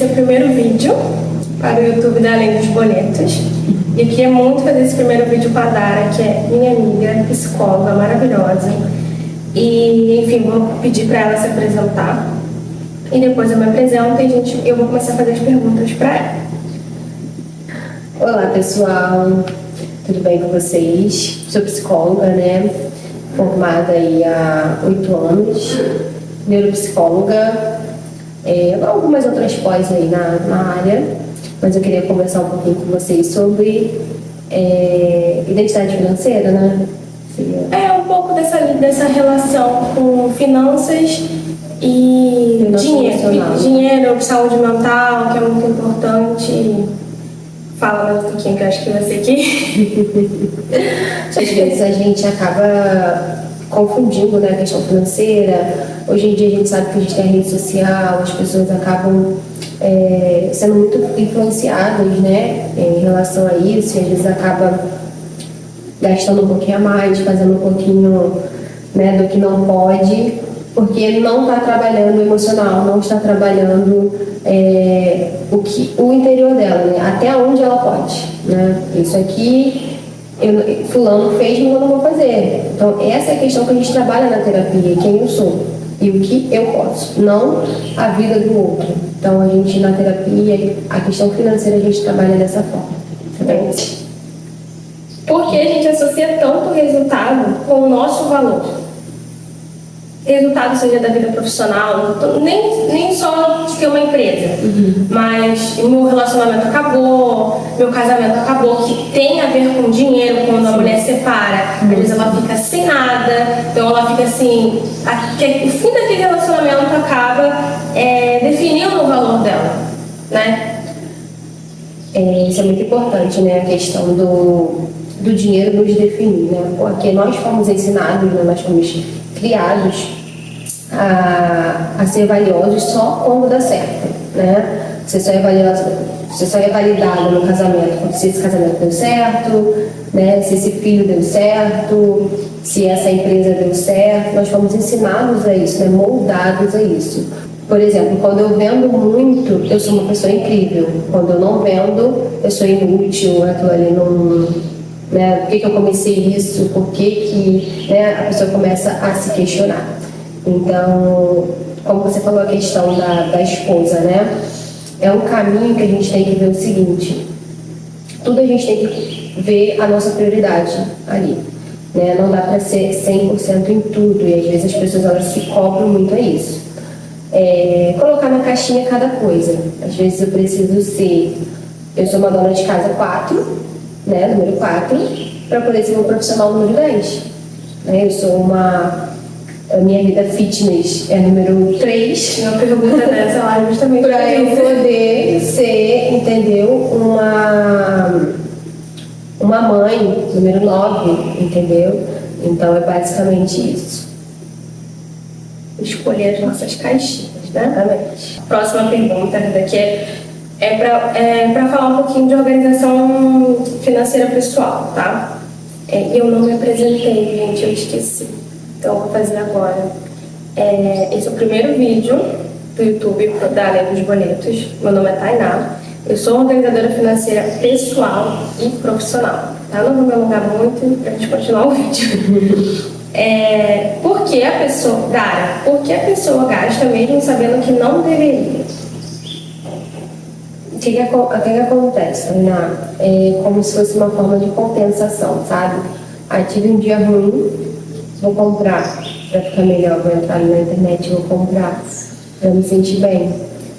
o primeiro vídeo para o YouTube da Além dos Boletos. E eu queria muito fazer esse primeiro vídeo com a Dara, que é minha amiga, psicóloga maravilhosa. E, enfim, vou pedir para ela se apresentar. E depois eu me apresento e eu vou começar a fazer as perguntas para ela. Olá, pessoal. Tudo bem com vocês? Sou psicóloga, né? Formada aí há 8 anos. Neuropsicóloga. Algumas outras pós aí na área. Mas eu queria conversar um pouquinho com vocês sobre identidade financeira, né? Um pouco dessa relação com finanças e dinheiro, saúde mental, que é muito importante. Fala mais um pouquinho, que eu acho que você aqui. Às vezes a gente acaba confundindo, né, a questão financeira. Hoje em dia a gente sabe que a gente tem a rede social, as pessoas acabam sendo muito influenciadas, né, em relação a isso, e às vezes acaba gastando um pouquinho a mais, fazendo um pouquinho, né, do que não pode, porque ele não está trabalhando o emocional, não está trabalhando o interior dela, né, até onde ela pode, né? Isso aqui fulano fez, mas eu não vou fazer. Então essa é a questão que a gente trabalha na terapia, quem eu sou e o que eu posso, não a vida do outro. Então a gente na terapia, a questão financeira a gente trabalha dessa forma, tá? Por que a gente associa tanto o resultado com o nosso valor? Resultado seja da vida profissional, nem só de ter uma empresa, mas meu relacionamento acabou, meu casamento acabou, que tem a ver com dinheiro. Quando a mulher separa, às vezes ela fica sem nada, então ela fica assim, o fim daquele relacionamento acaba definindo o valor dela, né? Isso é muito importante, né? A questão do dinheiro nos definir, né? Porque nós fomos ensinados, né? Nós fomos criados a ser valiosos só quando dá certo, né? Você só é validado no casamento se esse casamento deu certo, né? Se esse filho deu certo, se essa empresa deu certo. Nós fomos ensinados a isso, né? Moldados a isso. Por exemplo, quando eu vendo muito, eu sou uma pessoa incrível. Quando eu não vendo, eu sou inútil, aquilo ali não... Né? Por que eu comecei isso? Por que né, a pessoa começa a se questionar? Então, como você falou, a questão da esposa, né? É um caminho que a gente tem que ver o seguinte: tudo a gente tem que ver a nossa prioridade ali, né? Não dá para ser 100% em tudo, e às vezes as pessoas elas se cobram muito a isso. Colocar na caixinha cada coisa. Às vezes eu preciso eu sou uma dona de casa 4, né? Número 4, para poder ser um profissional número 10. Né? Eu sou a minha vida fitness é número 3. Uma pergunta dessa lá justamente para eu poder ser, entendeu? Uma mãe, número 9, entendeu? Então é basicamente isso. Escolher as nossas caixinhas, né? Exatamente. Próxima pergunta daqui é para falar um pouquinho de organização financeira pessoal, tá? Eu não me apresentei, gente, eu esqueci. Então eu vou fazer agora. Esse é o primeiro vídeo do YouTube da Além dos Boletos. Meu nome é Tainá. Eu sou organizadora financeira pessoal e profissional. Tá? Não vou me alongar muito pra gente continuar o vídeo. Por que a pessoa gasta mesmo sabendo que não deveria? O que acontece, Tainá? É como se fosse uma forma de compensação, sabe? Tive um dia ruim, vou comprar para ficar melhor, vou entrar na internet, vou comprar para me sentir bem.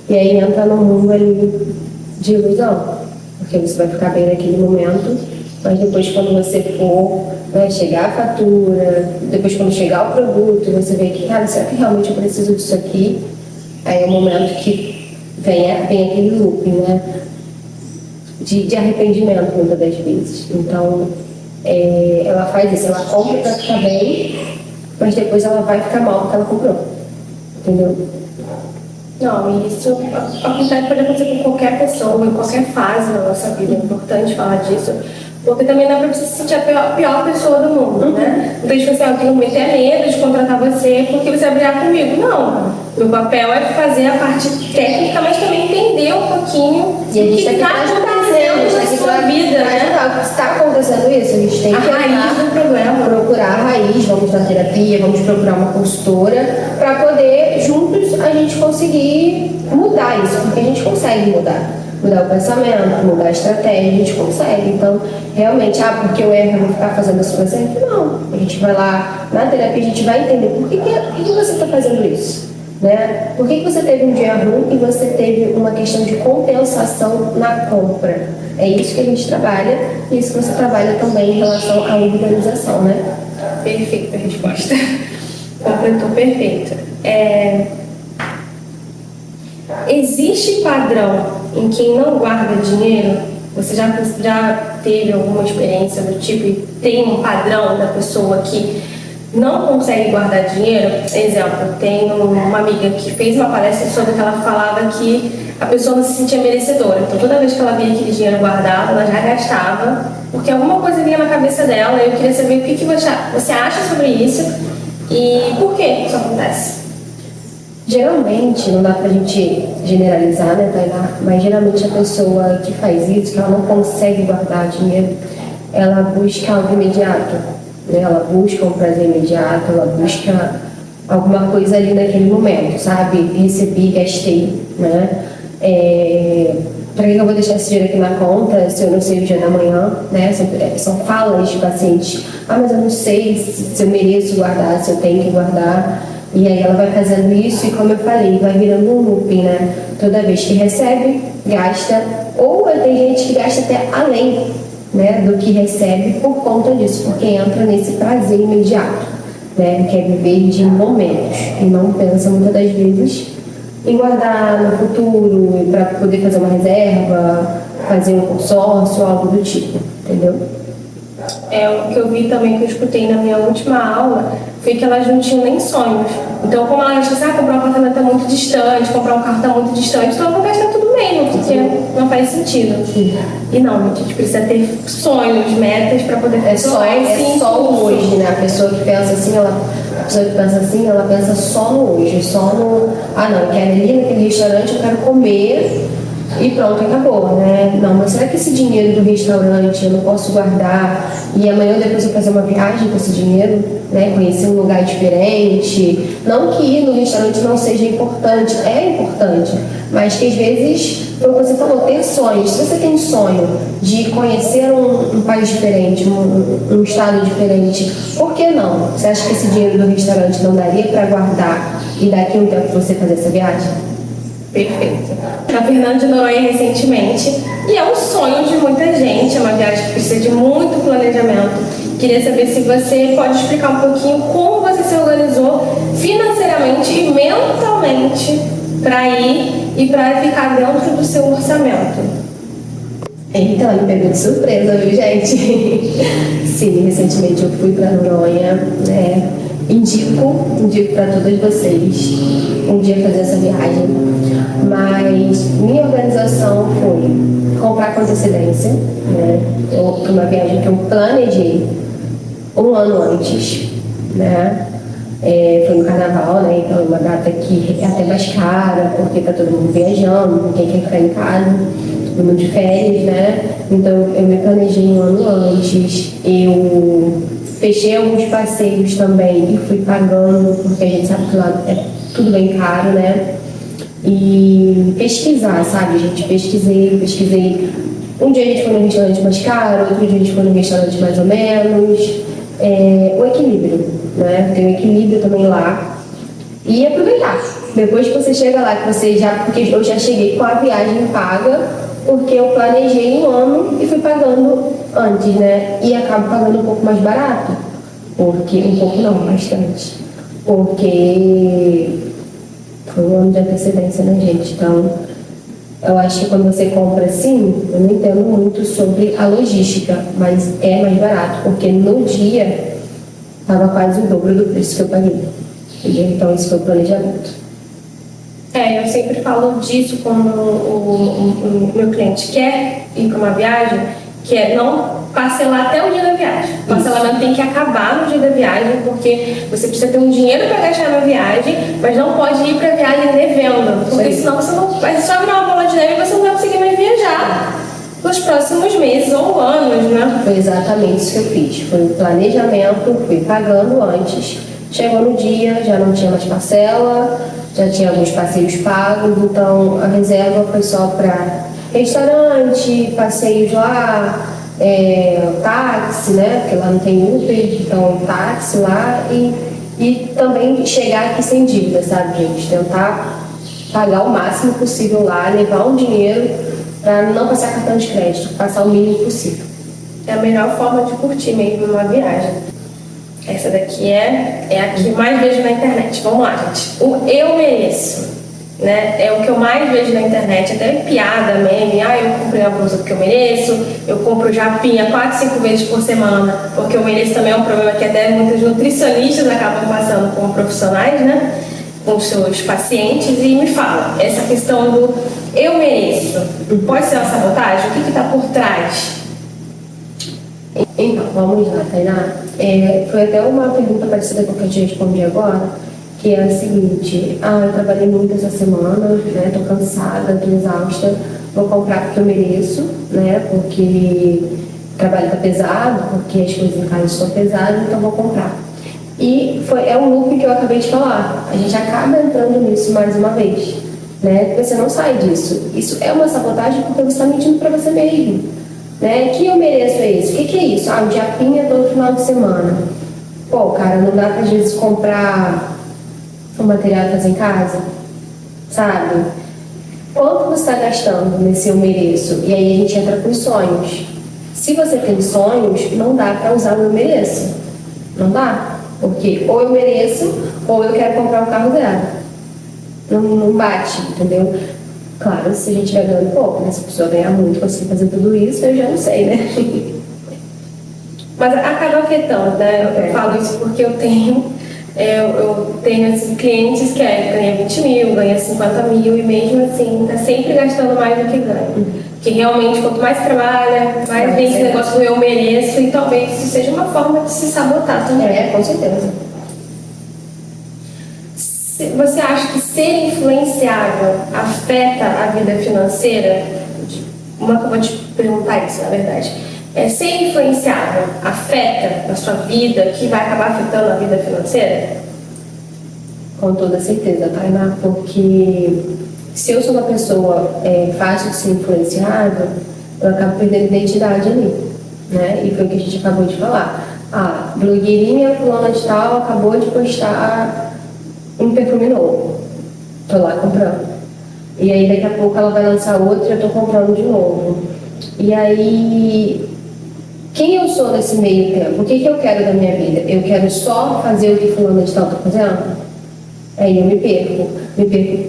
E aí entra num mundo ali de ilusão, porque você vai ficar bem naquele momento, mas depois quando você for, vai chegar a fatura, depois quando chegar o produto, você vê que, cara, será que realmente eu preciso disso aqui? Aí é o momento que vem aquele loop, né? De arrependimento muitas das vezes. Então, ela faz isso, ela compra para ficar bem, mas depois ela vai ficar mal porque ela comprou, entendeu? Não, isso pode acontecer com qualquer pessoa, em qualquer fase da nossa vida. É importante falar disso, Porque também não é pra você se sentir a pior pessoa do mundo, né? Então, tipo assim, eu tenho muito medo de contratar você porque você vai brigar comigo. Não. Meu papel é fazer a parte técnica, mas também entender um pouquinho o que está acontecendo na sua vida, né? Se está acontecendo isso, a gente tem que a raiz do problema. Procurar a raiz, vamos na terapia, vamos procurar uma consultora para poder, juntos, a gente conseguir mudar isso, porque a gente consegue mudar o pensamento, mudar a estratégia, a gente consegue. Então, realmente, porque eu erro, eu vou ficar fazendo isso sempre? Não. A gente vai lá na terapia, a gente vai entender por que você está fazendo isso, né? Por que você teve um dia ruim e você teve uma questão de compensação na compra? É isso que a gente trabalha e isso que você trabalha também em relação à organização, né? Perfeita a resposta. Completou perfeito. Existe padrão em quem não guarda dinheiro? Você já teve alguma experiência do tipo e tem um padrão da pessoa que não consegue guardar dinheiro? Exemplo, tenho uma amiga que fez uma palestra sobre que ela falava que a pessoa não se sentia merecedora. Então, toda vez que ela via aquele dinheiro guardado, ela já gastava, porque alguma coisa vinha na cabeça dela. Eu queria saber o que você acha sobre isso e por que isso acontece. Geralmente, não dá pra gente generalizar, né, Tainá? Mas geralmente a pessoa que faz isso, que ela não consegue guardar dinheiro, ela busca algo imediato, né? Ela busca um prazer imediato, ela busca alguma coisa ali naquele momento, sabe? Recebi, gastei, né? Para que eu vou deixar esse dinheiro aqui na conta se eu não sei o dia da manhã, né? São falas de pacientes. Mas eu não sei se eu mereço guardar, se eu tenho que guardar. E aí ela vai fazendo isso e, como eu falei, vai virando um looping, né? Toda vez que recebe, gasta. Ou tem gente que gasta até além, né, do que recebe por conta disso, porque entra nesse prazer imediato, né? Quer viver de momentos e não pensa muitas das vezes em guardar no futuro para poder fazer uma reserva, fazer um consórcio, algo do tipo, entendeu? O que eu vi também, que eu escutei na minha última aula, foi que elas não tinham nem sonhos. Então, como elas achavam, comprar um apartamento está muito distante, comprar um carro está muito distante, então eu vou gastar tudo mesmo, porque não faz sentido. Sim. E não, a gente precisa ter sonhos, metas para poder fazer só o hoje, né? A pessoa que pensa assim, ela pensa só no hoje, só no... não, eu quero ir naquele restaurante, eu quero comer e pronto, acabou, né? Não, mas será que esse dinheiro do restaurante eu não posso guardar e amanhã ou depois eu fazer uma viagem com esse dinheiro, né? Conhecer um lugar diferente? Não que ir no restaurante não seja importante, é importante, mas que às vezes, como você falou, ter sonhos. Se você tem sonho de conhecer um país diferente, um estado diferente, por que não? Você acha que esse dinheiro do restaurante não daria para guardar e daqui a um tempo você fazer essa viagem? Perfeito. A Fernanda de Noronha recentemente, e é um sonho de muita gente, é uma viagem que precisa de muito planejamento. Queria saber se você pode explicar um pouquinho como você se organizou financeiramente e mentalmente para ir e para ficar dentro do seu orçamento. Então, me pegou de surpresa, viu, gente? Sim, recentemente eu fui para Noronha, né? Indico para todas vocês um dia fazer essa viagem, mas minha organização foi comprar com antecedência, né? Foi uma viagem que eu planejei um ano antes, né? Foi no carnaval, né? Então é uma data que é até mais cara, porque tá todo mundo viajando, ninguém quer ficar em casa, todo mundo de férias, né? Então eu me planejei um ano antes, eu fechei alguns passeios também e fui pagando, porque a gente sabe que lá é tudo bem caro, né? E pesquisar, sabe, gente? Pesquisei. Um dia a gente foi num restaurante mais caro, outro dia a gente foi num restaurante mais ou menos. O equilíbrio, né? Tem um equilíbrio também lá. E aproveitar. Depois que você chega lá, porque eu já cheguei com a viagem paga, porque eu planejei um ano e fui pagando antes, né? E acabo pagando um pouco mais barato. Bastante. Porque foi um ano de antecedência, né, gente? Então, eu acho que quando você compra assim, eu não entendo muito sobre a logística, mas é mais barato, porque no dia estava quase o dobro do preço que eu paguei. Entendeu? Então, isso foi o planejamento. Eu sempre falo disso quando o meu cliente quer ir para uma viagem, que é não parcelar até o dia da viagem. O parcelamento tem que acabar no dia da viagem, porque você precisa ter um dinheiro para gastar na viagem, mas não pode ir para a viagem devendo, porque senão você não vai só virar uma bola de neve e você não vai conseguir mais viajar nos próximos meses ou anos, né? Foi exatamente isso que eu fiz. Foi o planejamento, fui pagando antes. Chegou no dia, já não tinha mais parcela, já tinha alguns passeios pagos, então a reserva foi só para restaurante, passeios lá, táxi, né? Porque lá não tem Uber, então táxi lá e também chegar aqui sem dívida, sabe, gente? Tentar pagar o máximo possível lá, levar um dinheiro para não passar cartão de crédito, passar o mínimo possível. É a melhor forma de curtir mesmo uma viagem. Essa daqui é a que mais vejo na internet. Vamos lá, gente. O eu mereço, né? É o que eu mais vejo na internet, até piada, meme. Eu comprei a blusa porque eu mereço, eu compro japinha 4, 5 vezes por semana, porque eu mereço também é um problema que até muitos nutricionistas acabam passando como profissionais, né? Com os seus pacientes, e me fala, essa questão do eu mereço, pode ser uma sabotagem? O que está por trás? Então, vamos lá, Tainá. Foi até uma pergunta parecida com a que eu te respondi agora, que é a seguinte: eu trabalhei muito essa semana, né? Tô cansada, tô exausta, vou comprar porque eu mereço, né? Porque o trabalho tá pesado, porque as coisas em casa estão pesadas, então vou comprar. E é um loop que eu acabei de falar. A gente acaba entrando nisso mais uma vez, né? Você não sai disso. Isso é uma sabotagem porque você está mentindo para você mesmo, né? Que eu mereço é isso. O que é isso? O japinha todo final de semana. Pô, cara, não dá pra às vezes comprar o material de fazer em casa, sabe? Quanto você está gastando nesse eu mereço? E aí a gente entra com os sonhos. Se você tem sonhos, não dá para usar o eu mereço. Não dá. Porque ou eu mereço, ou eu quero comprar um carro zero. Não bate, entendeu? Claro, se a gente vai ganhando pouco, né? Se a pessoa ganhar muito, conseguir fazer tudo isso, eu já não sei, né? Mas acaba afetando, né? Eu falo isso porque eu tenho assim, clientes que ganham 20 mil, ganham 50 mil e mesmo assim tá sempre gastando mais do que ganha. Porque realmente, quanto mais trabalha, mais vem esse negócio do eu mereço, e talvez isso seja uma forma de se sabotar também. Com certeza. Você acha que ser influenciável afeta a vida financeira? Uma que eu vou te perguntar isso, na verdade. Ser influenciável afeta a sua vida, que vai acabar afetando a vida financeira? Com toda certeza, Tainá, porque se eu sou uma pessoa fácil de ser influenciável, eu acabo perdendo identidade ali, né? E foi o que a gente acabou de falar. A blogueirinha fulana de tal acabou de postar um perfume novo. Tô lá comprando. E aí daqui a pouco ela vai lançar outro e eu tô comprando de novo. E aí, quem eu sou nesse meio tempo? O que eu quero da minha vida? Eu quero só fazer o que fulana de tal tá fazendo? Aí eu me perco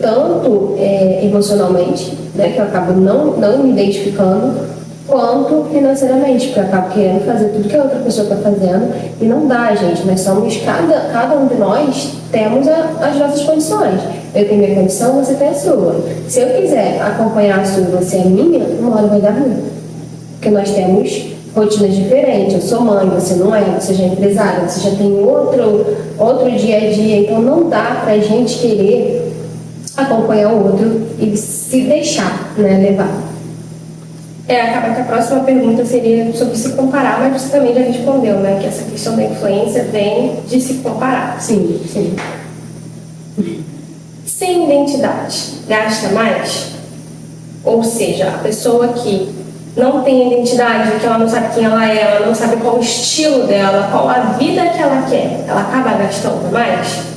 tanto emocionalmente, né, que eu acabo não me identificando, quanto financeiramente, porque eu acabo querendo fazer tudo que a outra pessoa está fazendo, e não dá, gente. Nós somos, cada um de nós temos as nossas condições. Eu tenho minha condição, você tem a sua. Se eu quiser acompanhar a sua e você a minha, uma hora vai dar ruim. Porque nós temos rotinas diferentes. Eu sou mãe, você não é, você já é empresária, você já tem outro dia a dia. Então não dá pra gente querer acompanhar o outro e se deixar, né, levar. Acaba que a próxima pergunta seria sobre se comparar, mas você também já respondeu, né, que essa questão da influência vem de se comparar. Sim. Sem identidade, gasta mais? Ou seja, a pessoa que não tem identidade, que ela não sabe quem ela não sabe qual o estilo dela, qual a vida que ela quer, ela acaba gastando mais?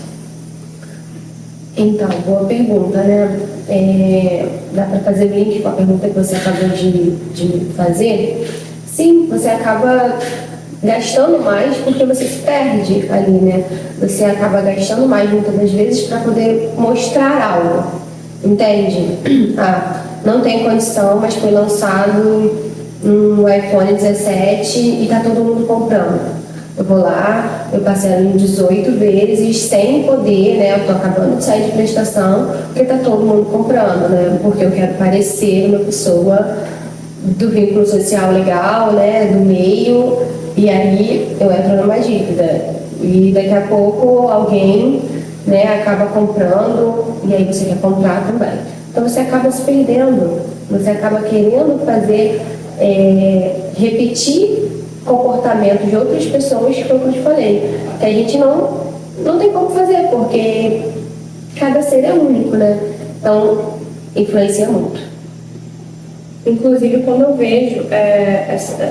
Então, boa pergunta, né? Dá para fazer link com a pergunta que você acabou de fazer? Sim, você acaba gastando mais porque você se perde ali, né? Você acaba gastando mais muitas das vezes para poder mostrar algo, entende? Não tem condição, mas foi lançado um iPhone 17 e tá todo mundo comprando. Eu vou lá, eu parcelo em 18 vezes, sem poder, né? Eu tô acabando de sair de prestação, porque tá todo mundo comprando, né? Porque eu quero parecer uma pessoa do vínculo social legal, né, do meio, e aí eu entro numa dívida. E daqui a pouco alguém, né, acaba comprando, e aí você quer comprar também. Então você acaba se perdendo, você acaba querendo fazer, repetir comportamentos de outras pessoas, que foi o que eu te falei, que a gente não tem como fazer, porque cada ser é único, né? Então, influencia muito. Inclusive, quando eu vejo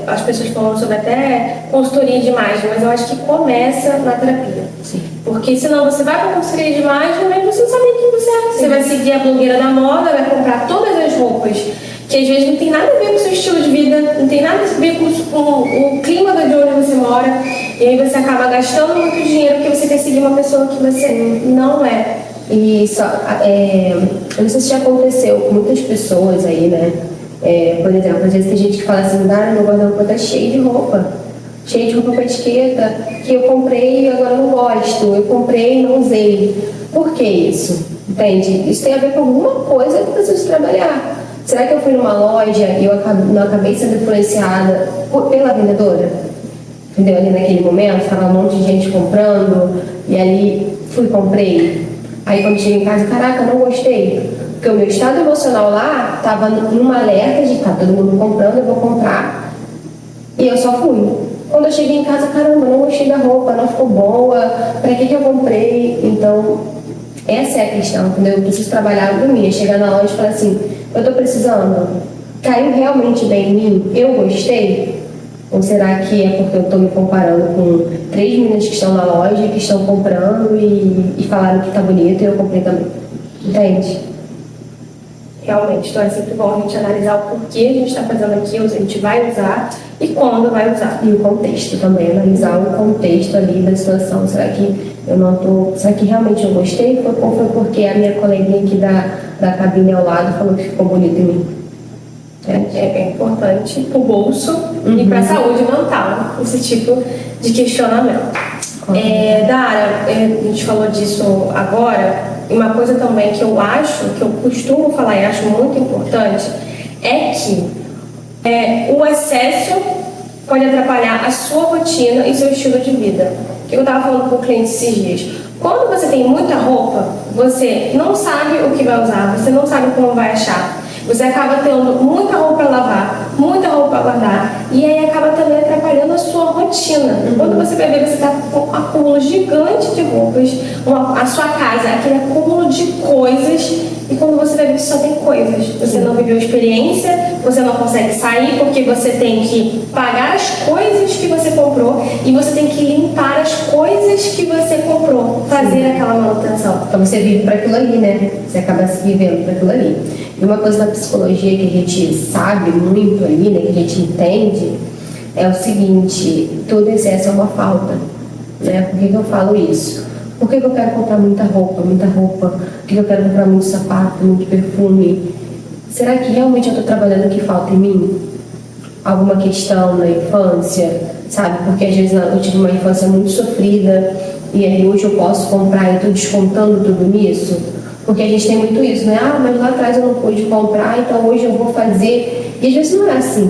as pessoas falando sobre até consultoria de imagem, mas eu acho que começa na terapia. Sim. Porque senão você vai para consultoria de imagem, mas você não sabe quem você é. Você vai seguir a blogueira da moda, vai comprar todas as roupas, que às vezes não tem nada a ver com o seu estilo de vida, não tem nada a ver com o clima de onde você mora, e aí você acaba gastando muito dinheiro porque você quer seguir uma pessoa que você não é. E só, eu não sei se já aconteceu com muitas pessoas aí, né? Por exemplo, às vezes tem gente que fala assim, meu guarda-roupa tá cheio de roupa com etiqueta, que eu comprei e agora não gosto, eu comprei e não usei. Por que isso? Entende? Isso tem a ver com alguma coisa que eu preciso trabalhar. Será que eu fui numa loja e eu não acabei sendo influenciada pela vendedora? Entendeu? Ali naquele momento, estava um monte de gente comprando, e ali fui e comprei. Aí quando cheguei em casa, caraca, não gostei. Porque o meu estado emocional lá estava numa alerta de tá todo mundo comprando, eu vou comprar. E eu só fui. Quando eu cheguei em casa, caramba, não gostei da roupa, não ficou boa, pra que eu comprei? Então, essa é a questão, entendeu? Eu preciso trabalhar por mim, chegar na loja e falar assim, eu tô precisando, caiu realmente bem em mim? Eu gostei? Ou será que é porque eu tô me comparando com 3 meninas que estão na loja, que estão comprando e falaram que tá bonito e eu comprei também? Entende? Realmente, então é sempre bom a gente analisar o porquê a gente está fazendo aquilo, se a gente vai usar e quando vai usar. E o contexto também, analisar o contexto ali da situação. Será que será que realmente eu gostei? Ou foi porque a minha coleguinha aqui da cabine ao lado falou que ficou bonito em mim? É importante para o bolso e para a saúde mental, esse tipo de questionamento. Dara, a gente falou disso agora. E uma coisa também que eu costumo falar e acho muito importante, é que o excesso pode atrapalhar a sua rotina e seu estilo de vida. O que eu estava falando com o cliente esses dias? Quando você tem muita roupa, você não sabe o que vai usar, você não sabe como vai achar. Você acaba tendo muita roupa para lavar, muita roupa para guardar, e aí acaba também atrapalhando a sua rotina. Quando você vai ver, você está com um acúmulo gigante de roupas, a sua casa, aquele acúmulo de coisas, e quando você vai ver, só tem coisas. Você não viveu experiência, você não consegue sair porque você tem que pagar as coisas que você comprou e você tem que limpar as coisas que você comprou, fazer aquela manutenção. Então você vive para aquilo ali, né? Você acaba se vivendo para aquilo ali. E uma coisa da psicologia que a gente sabe muito ali, né, que a gente entende, é o seguinte: todo excesso é uma falta, né? Por que eu falo isso? Por que eu quero comprar muita roupa? Por que eu quero comprar muito sapato, muito perfume? Será que realmente eu estou trabalhando o que falta em mim? Alguma questão na infância, sabe? Porque às vezes eu tive uma infância muito sofrida e aí hoje eu posso comprar e estou descontando tudo nisso? Porque a gente tem muito isso, né? Mas lá atrás eu não pude comprar, então hoje eu vou fazer. E às vezes não é assim.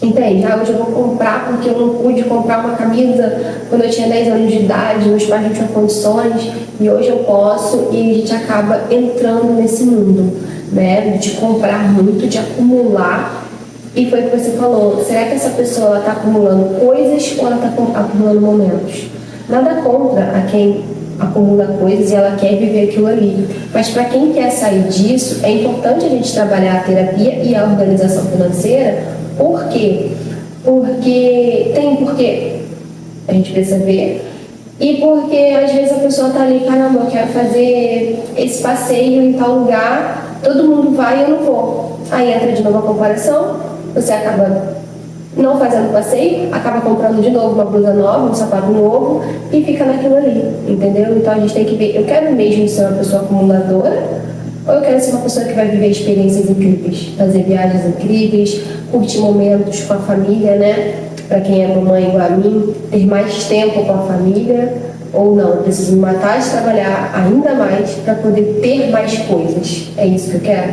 Entende? Hoje eu vou comprar porque eu não pude comprar uma camisa quando eu tinha 10 anos de idade, meus pais não tinham condições, e hoje eu posso, e a gente acaba entrando nesse mundo, né? De comprar muito, de acumular. E foi o que você falou, será que essa pessoa está acumulando coisas ou ela está acumulando momentos? Nada contra a quem acumula coisas e ela quer viver aquilo ali. Mas para quem quer sair disso, é importante a gente trabalhar a terapia e a organização financeira. Por quê? Porque tem porquê a gente precisa ver. E porque às vezes a pessoa está ali, caramba, eu quero fazer esse passeio em tal lugar, todo mundo vai e eu não vou. Aí entra de novo a comparação, você acaba não fazendo o passeio, acaba comprando de novo uma blusa nova, um sapato novo e fica naquilo ali, entendeu? Então a gente tem que ver, eu quero mesmo ser uma pessoa acumuladora ou eu quero ser uma pessoa que vai viver experiências incríveis, fazer viagens incríveis, curtir momentos com a família, né? Para quem é mamãe igual a mim, ter mais tempo com a família, ou não, eu preciso me matar de trabalhar ainda mais para poder ter mais coisas. É isso que eu quero?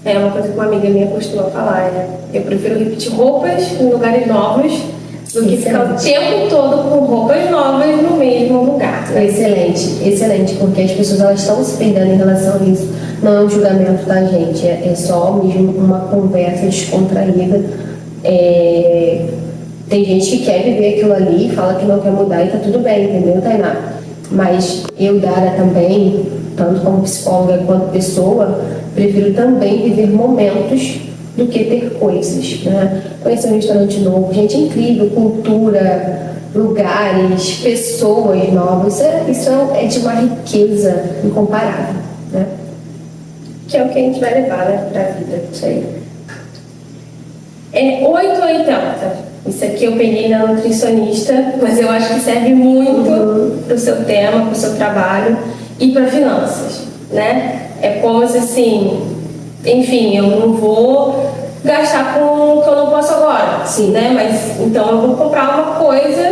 É uma coisa que uma amiga minha costuma falar, eu prefiro repetir roupas em lugares novos do que ficar o tempo todo com roupas novas no mesmo lugar. Né? Excelente, porque as pessoas elas estão se perdendo em relação a isso. Não é um julgamento da gente, é só mesmo uma conversa descontraída. Tem gente que quer viver aquilo ali, fala que não quer mudar e tá tudo bem, entendeu, Tainá? Mas eu, Dara, também, tanto como psicóloga quanto pessoa, prefiro também viver momentos do que ter coisas, né? Conhecer um restaurante novo, gente incrível, cultura, lugares, pessoas novas, isso é de uma riqueza incomparável, né? Que é o que a gente vai levar, né, pra vida, isso aí. 8 ou 80. Isso aqui eu peguei na nutricionista, mas eu acho que serve muito pro seu tema, pro seu trabalho e para finanças, né? É como se assim, enfim, eu não vou gastar com o que eu não posso agora, sim, né? Mas então eu vou comprar uma coisa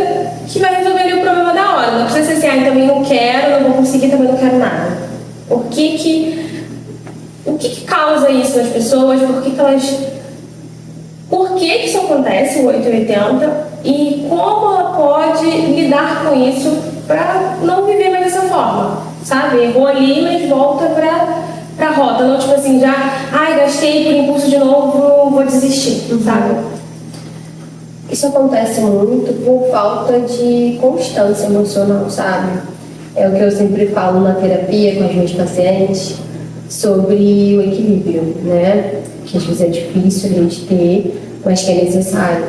que vai resolver ali o problema da hora. Não precisa ser assim, também não quero, não vou conseguir, também não quero nada. O que causa isso nas pessoas? Por que isso acontece, o 880, e como ela pode lidar com isso para não viver mais dessa forma, sabe? Errou ali, mas volta pra rota, não tipo assim, gastei por impulso de novo, vou desistir, sabe? Isso acontece muito por falta de constância emocional, sabe? É o que eu sempre falo na terapia com as minhas pacientes sobre o equilíbrio, né? Que às vezes é difícil a gente ter, mas que é necessário.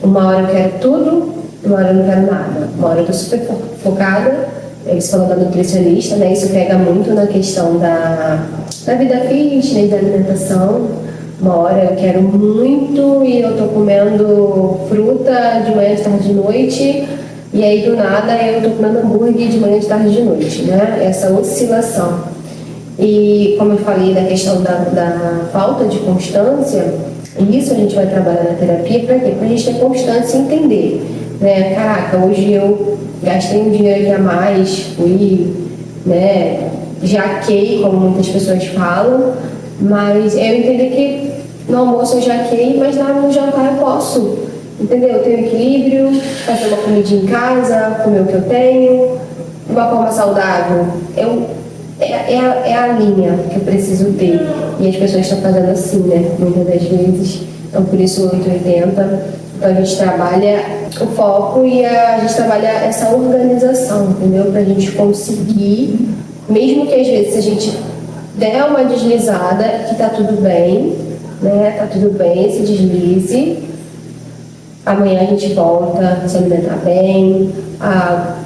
Uma hora eu quero tudo, uma hora eu não quero nada. Uma hora eu tô super focada, você falou da nutricionista, né? Isso pega muito na questão da vida fitness, da alimentação. Uma hora eu quero muito e eu tô comendo fruta de manhã, de tarde, de noite, e aí do nada eu tô comendo hambúrguer de manhã, de tarde, de noite, né? Essa oscilação. E como eu falei da questão da falta de constância, isso a gente vai trabalhar na terapia para quê? Para a gente ter constância e entender, né? Caraca, hoje eu gastei um dinheiro aqui a mais, fui, né? Jaquei, como muitas pessoas falam, mas eu entender que no almoço eu jaquei, mas no jantar eu posso, entendeu? Eu tenho equilíbrio, fazer uma comidinha em casa, comer o que eu tenho, de uma forma saudável. É a linha que eu preciso ter. E as pessoas estão fazendo assim, né? Muitas das vezes. Então, por isso, 880. Então, a gente trabalha o foco e a gente trabalha essa organização, entendeu? Pra gente conseguir, mesmo que às vezes a gente der uma deslizada, que tá tudo bem, né? Tá tudo bem, se deslize. Amanhã a gente volta a se alimentar bem, a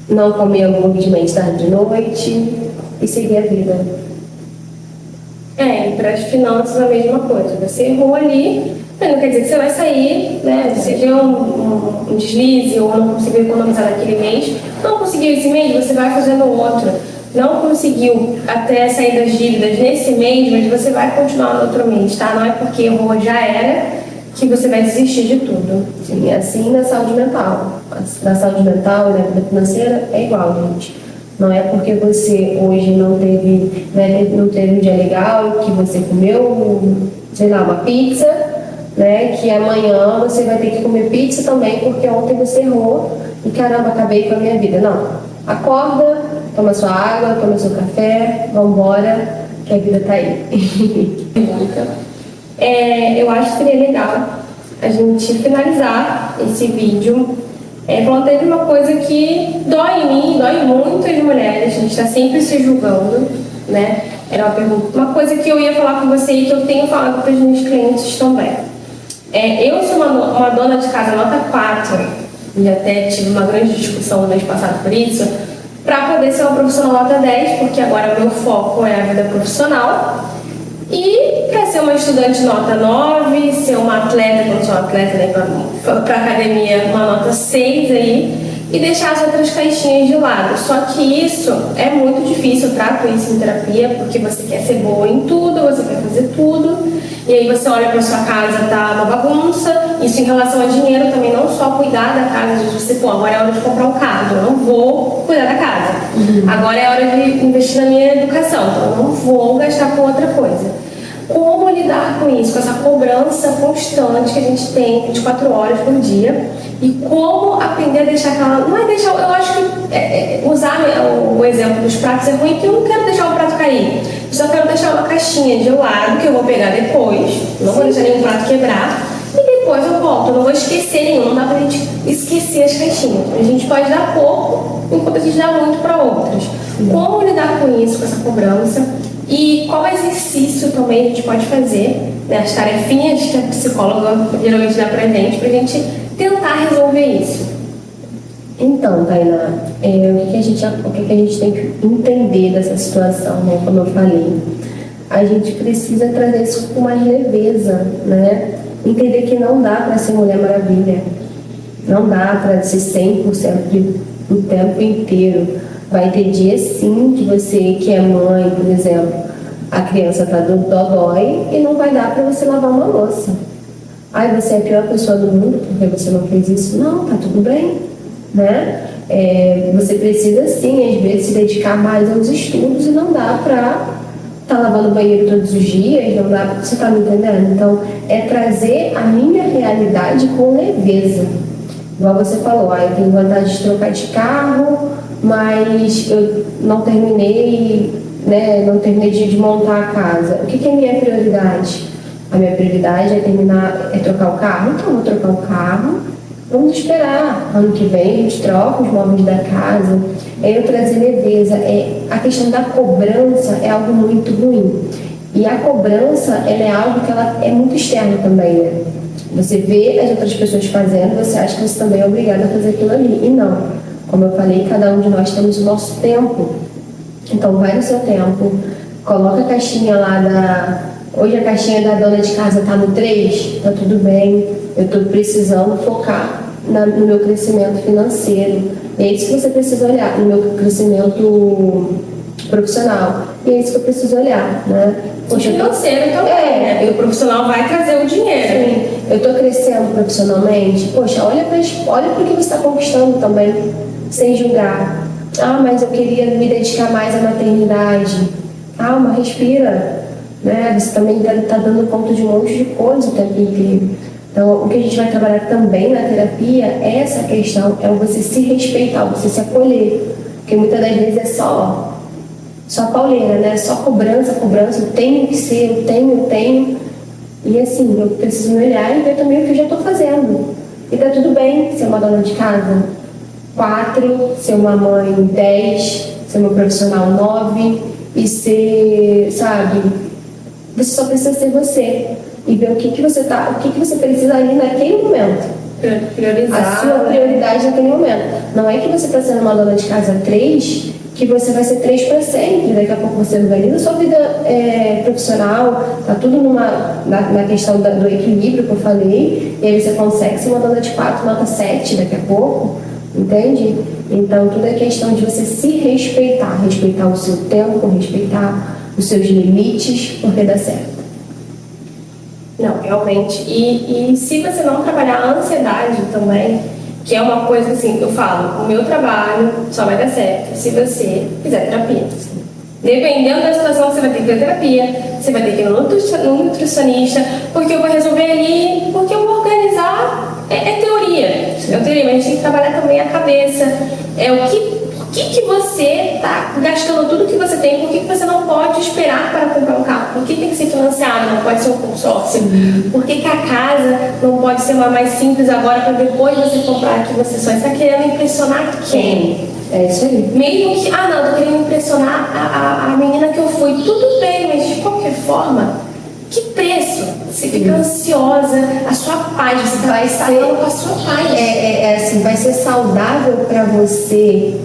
não comer hambúrguer de manhã, de tarde, de noite. E seguir a vida. E para as finanças a mesma coisa. Você errou ali, mas não quer dizer que você vai sair, né? Você deu um deslize ou não conseguiu economizar naquele mês. Não conseguiu esse mês, você vai fazendo outro. Não conseguiu até sair das dívidas nesse mês, mas você vai continuar no outro mês, tá? Não é porque errou, já era, que você vai desistir de tudo. Sim, assim na saúde mental. Na saúde mental e na vida financeira é igual, gente. Não é porque você hoje não teve, né, não teve um dia legal, que você comeu, sei lá, uma pizza, né, que amanhã você vai ter que comer pizza também, porque ontem você errou e caramba, acabei com a minha vida. Não. Acorda, toma sua água, toma seu café, vambora, que a vida tá aí. Eu acho que seria legal a gente finalizar esse vídeo falando de uma coisa que dói em mim, dói muito as mulheres, a gente está sempre se julgando, né? Era uma coisa que eu ia falar com você e que eu tenho falado para os meus clientes também. Eu sou uma dona de casa nota 4, e até tive uma grande discussão no mês passado por isso, para poder ser uma profissional nota 10, porque agora o meu foco é a vida profissional. E para ser uma estudante nota 9, ser uma atleta, quando sou atleta, né, para academia, uma nota 6 aí, e deixar as outras caixinhas de lado. Só que isso é muito difícil, eu trato isso em terapia, porque você quer ser boa em tudo, você quer fazer tudo, e aí você olha para sua casa, tá uma bagunça. Isso em relação a dinheiro também, não só cuidar da casa, de você, pô, agora é hora de comprar um carro, eu não vou cuidar da casa. Agora é hora de investir na minha educação, então eu não vou gastar com outra coisa. Como lidar com isso, com essa cobrança constante que a gente tem 24 horas por dia, e como aprender a deixar aquela... Não é deixar... Eu acho que usar o exemplo dos pratos é ruim, porque eu não quero deixar o prato cair. Eu só quero deixar uma caixinha de lado, que eu vou pegar depois, não vou deixar nenhum prato quebrar, e depois eu volto. Eu não vou esquecer nenhum, não dá pra gente esquecer as caixinhas. A gente pode dar pouco, enquanto a gente dá muito para outras. Como lidar com isso, com essa cobrança? E qual exercício também a gente pode fazer, né, as tarefinhas que a psicóloga geralmente dá pra gente tentar resolver isso? Então, Tainá, o que a gente tem que entender dessa situação, né? Como eu falei, a gente precisa trazer isso com mais leveza, né? Entender que não dá para ser Mulher Maravilha, não dá para ser 100% o tempo inteiro. Vai ter dias sim que você, que é mãe, por exemplo, a criança tá do dodói e não vai dar para você lavar uma louça. Ai, você é a pior pessoa do mundo porque você não fez isso. Não, tá tudo bem, né? Você precisa sim, às vezes, se dedicar mais aos estudos e não dá para tá lavando o banheiro todos os dias, não dá, você tá me entendendo? Então, é trazer a minha realidade com leveza. Igual você falou, eu tenho vontade de trocar de carro, mas eu não terminei, né, de montar a casa. O que é minha prioridade? A minha prioridade é trocar o carro. Então, eu vou trocar o carro, vamos esperar. Ano que vem a gente troca os móveis da casa. Eu trazer leveza. A questão da cobrança é algo muito ruim. E a cobrança, ela é algo que ela é muito externa também, né? Você vê as outras pessoas fazendo, você acha que você também é obrigado a fazer aquilo ali. E não. Como eu falei, cada um de nós temos o nosso tempo. Então, vai no seu tempo, coloca a caixinha lá Hoje a caixinha da dona de casa está no 3, tá tudo bem. Eu estou precisando focar no meu crescimento financeiro. E é isso que você precisa olhar, no meu crescimento profissional. E é isso que eu preciso olhar, né? Poxa, financeiro também, né? E o profissional vai trazer o dinheiro. Sim, eu estou crescendo profissionalmente. Poxa, olha para o que você está conquistando também, sem julgar. Ah, mas eu queria me dedicar mais à maternidade. Calma, respira. Né? Você também deve estar dando conta de um monte de coisa o tempo inteiro. Então, o que a gente vai trabalhar também na terapia é essa questão, é você se respeitar, você se acolher. Porque muitas das vezes é só pauleira, né? Só cobrança, eu tenho que ser, eu tenho. E assim, eu preciso me olhar e ver também o que eu já estou fazendo. E tá tudo bem ser uma dona de casa 4, ser uma mãe 10, ser uma profissional 9 e ser, sabe, você só precisa ser você e ver o que você precisa ali naquele momento. Priorizar. A sua prioridade naquele momento. Não é que você está sendo uma dona de casa 3, que você vai ser 3 para sempre. Daqui a pouco você organiza a sua vida profissional, tá tudo na questão do equilíbrio que eu falei, e aí você consegue ser uma dona de 4, nota 7 daqui a pouco, entende? Então tudo é questão de você se respeitar o seu tempo, respeitar os seus limites, porque dá certo. Não, realmente. E se você não trabalhar a ansiedade também, que é uma coisa assim, eu falo, o meu trabalho só vai dar certo se você fizer terapia. Dependendo da situação, você vai ter que fazer terapia, você vai ter que ir no nutricionista, porque eu vou resolver ali, porque eu vou organizar, é teoria, mas a gente tem que trabalhar também a cabeça, o que você está gastando tudo que você tem, por que você não pode esperar para comprar um carro, por que tem que ser financiado, não pode ser um consórcio, por que a casa não pode ser uma mais simples agora para depois você comprar que você só está querendo impressionar quem? É isso aí. Mesmo que, não, tô querendo impressionar a menina que eu fui, tudo bem, mas de qualquer forma, que preço? Você fica ansiosa, a sua paz, você está falando com a sua paz. Assim, vai ser saudável para você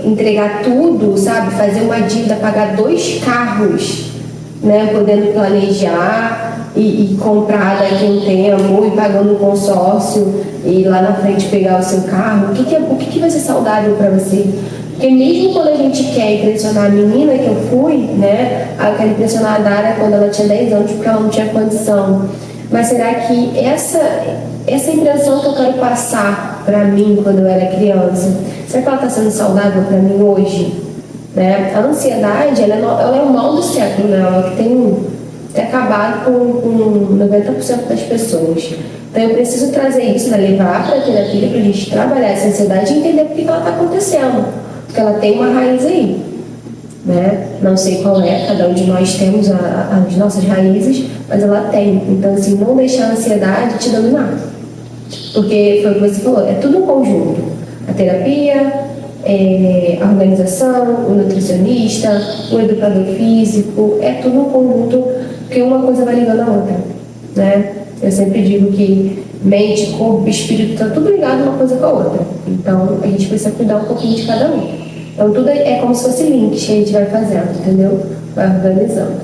entregar tudo, sabe? Fazer uma dívida, pagar 2 carros, né? Podendo planejar e comprar daqui a um tempo, e pagando um consórcio, e lá na frente pegar o seu carro, o que vai ser saudável para você? Porque mesmo quando a gente quer impressionar a menina que eu fui, né, eu quero impressionar a Dara quando ela tinha 10 anos, porque ela não tinha condição. Mas será que essa impressão que eu quero passar para mim quando eu era criança, será que ela está sendo saudável para mim hoje? Né? A ansiedade, ela é o mal do século, né? Ela que tem acabado com 90% das pessoas. Então eu preciso trazer isso, né? Levar para a terapia para a gente trabalhar essa ansiedade e entender por que ela está acontecendo. Porque ela tem uma raiz aí. Né? Não sei qual é, cada um de nós temos as nossas raízes, mas ela tem. Então, assim, não deixar a ansiedade te dominar. Porque foi o que você falou, é tudo um conjunto. A terapia, a organização, o nutricionista, o educador físico, é tudo um conjunto, porque uma coisa vai ligando a outra. Né? Eu sempre digo que mente, corpo, espírito, está tudo ligado uma coisa com a outra. Então, a gente precisa cuidar um pouquinho de cada um. Então, tudo é como se fosse link que a gente vai fazendo, entendeu? Vai organizando.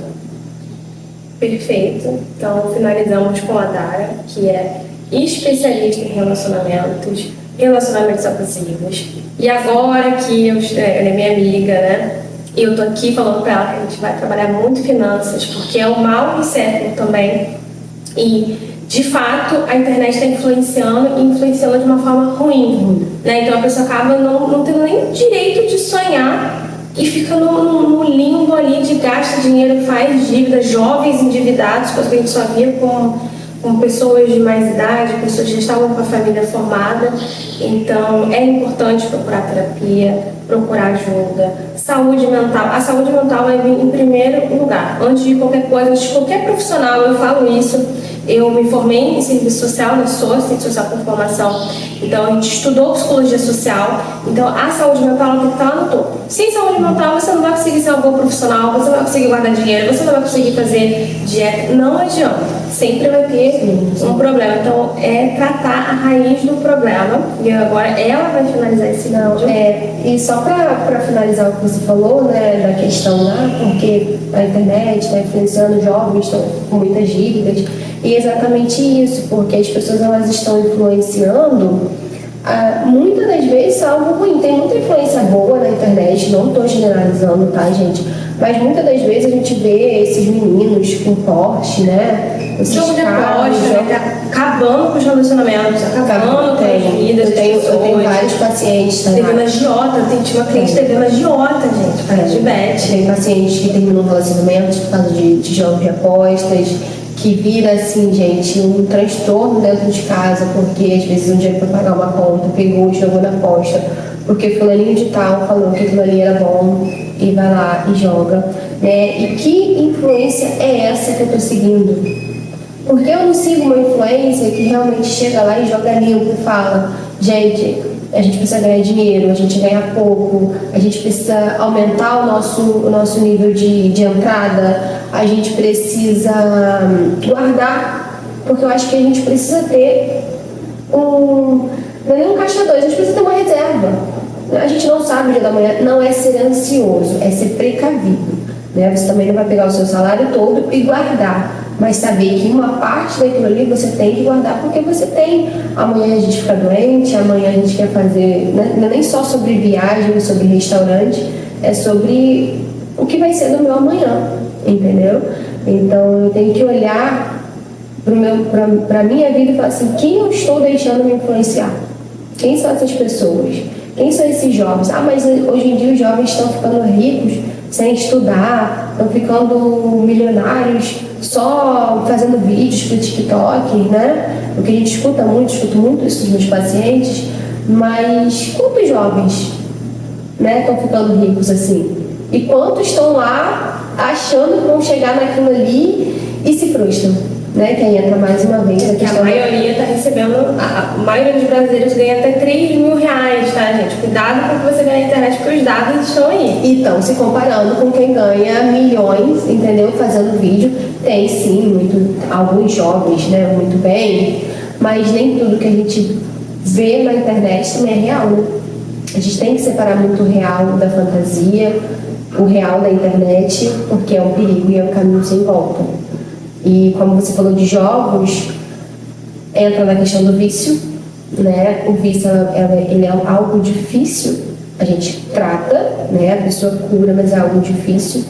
Perfeito. Então, finalizamos com a Dara, que é especialista em relacionamentos abusivos. E agora que ela é minha amiga, né? E eu tô aqui falando pra ela que a gente vai trabalhar muito finanças, porque é o mal do século também. E, de fato, a internet está influenciando de uma forma ruim. Né? Então a pessoa acaba não tendo nem direito de sonhar e fica no limbo ali de gasta dinheiro, faz dívidas, jovens endividados, coisa que a gente só via com pessoas de mais idade, pessoas que já estavam com a família formada. Então é importante procurar terapia, procurar ajuda. Saúde mental. A saúde mental vai vir em primeiro lugar. Antes de qualquer coisa, antes de qualquer profissional, eu falo isso. Eu me formei em serviço social, né? Sou assistente social por formação. Então, a gente estudou psicologia social. Então, a saúde mental tem que estar lá no topo. Sem saúde mental, você não vai conseguir ser um bom profissional, você não vai conseguir guardar dinheiro, você não vai conseguir fazer dieta. Não adianta. Sempre vai ter um problema. Então, é tratar a raiz do problema. E agora ela vai finalizar esse vídeo. E só para finalizar o que você falou, né, da questão lá, porque a internet está influenciando jovens, estão com muitas dívidas. E é exatamente isso, porque as pessoas elas estão influenciando muitas das vezes algo ruim. Tem muita influência boa na internet, não estou generalizando, tá, gente? Mas muitas das vezes a gente vê esses meninos com porte, né? Jogo de aposta, né? Acabando com os relacionamentos, acabando com as vidas. Eu tenho vários pacientes, tá? Devendo agiota, tinha uma cliente devendo agiota, gente, para de bet. Tem pacientes que terminam relacionamentos por causa de jogos de apostas, que vira assim, gente, um transtorno dentro de casa, porque às vezes um dia foi pagar uma conta, pegou e jogou na aposta, porque fulaninho de tal falou que aquilo ali era bom e vai lá e joga. E que influência é essa que eu tô seguindo? Porque eu não sigo uma influência que realmente chega lá e joga limpo e fala, gente, a gente precisa ganhar dinheiro, a gente ganha pouco, a gente precisa aumentar o nosso nível de entrada, a gente precisa guardar, porque eu acho que a gente precisa ter não é nem um caixa dois, a gente precisa ter uma reserva. A gente não sabe o dia da manhã, não é ser ansioso, é ser precavido. Né? Você também não vai pegar o seu salário todo e guardar, mas saber que uma parte daquilo ali você tem que guardar, porque você tem. Amanhã a gente fica doente, amanhã a gente quer fazer, não é nem só sobre viagem, sobre restaurante, é sobre o que vai ser do meu amanhã, entendeu? Então eu tenho que olhar para a minha vida e falar assim, quem eu estou deixando me influenciar? Quem são essas pessoas? Quem são esses jovens? Mas hoje em dia os jovens estão ficando ricos sem estudar, estão ficando milionários só fazendo vídeos para o TikTok, né? O que a gente escuto muito isso dos meus pacientes, mas quantos jovens, né, estão ficando ricos assim? E quantos estão lá achando que vão chegar naquilo ali e se frustram? Né, que aí entra mais uma vez a questão. A maioria está recebendo, a maioria dos brasileiros ganha até 3 mil reais, tá, gente? Cuidado com o que você ganha na internet, porque os dados estão aí. E estão se comparando com quem ganha milhões, entendeu? Fazendo vídeo. Tem sim, alguns jovens, né, muito bem, mas nem tudo que a gente vê na internet também é real, né? A gente tem que separar muito o real da fantasia, o real da internet, porque é um perigo e é um caminho sem volta. E como você falou de jogos, entra na questão do vício, né? O vício, ele é algo difícil, a gente trata, né? A pessoa cura, mas é algo difícil.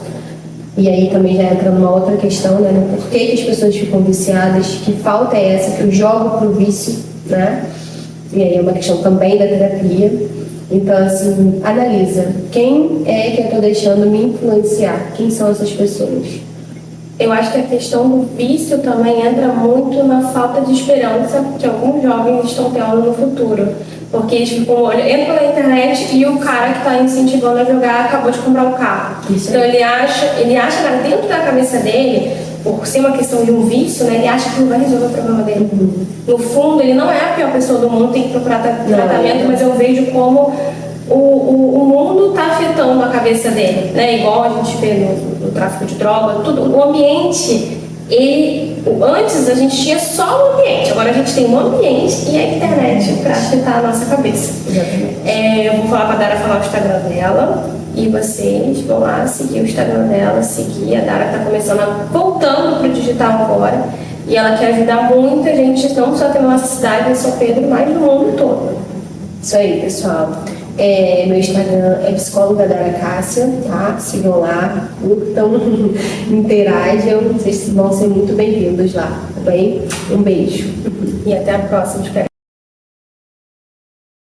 E aí também já entra numa outra questão, né? Por que as pessoas ficam viciadas? Que falta é essa que eu jogo pro vício, né? E aí é uma questão também da terapia. Então, assim, analisa. Quem é que eu estou deixando me influenciar? Quem são essas pessoas? Eu acho que a questão do vício também entra muito na falta de esperança que alguns jovens estão tendo no futuro. Porque eles ficam, entram na internet e o cara que está incentivando a jogar acabou de comprar um carro. Então ele acha que dentro da cabeça dele, por ser uma questão de um vício, né, ele acha que não vai resolver o problema dele. No fundo, ele não é a pior pessoa do mundo, tem que procurar tratamento, mas eu vejo como o mundo está afetando a cabeça dele, né? Igual a gente vê no tráfico de droga, tudo. O ambiente, antes a gente tinha só o ambiente, agora a gente tem o ambiente e a internet para afetar a nossa cabeça. Eu vou falar para a Dara falar o Instagram dela e vocês vão lá seguir o Instagram dela, seguir. A Dara está voltando para o digital agora e ela quer ajudar muita gente, não só aqui na nossa cidade, em São Pedro, mas no mundo todo. Isso aí, pessoal. Meu Instagram é psicóloga Dara Cássia, tá? Sigam lá, curtam, interajam, vocês vão ser muito bem-vindos lá, tá bem? Um beijo. E até a próxima.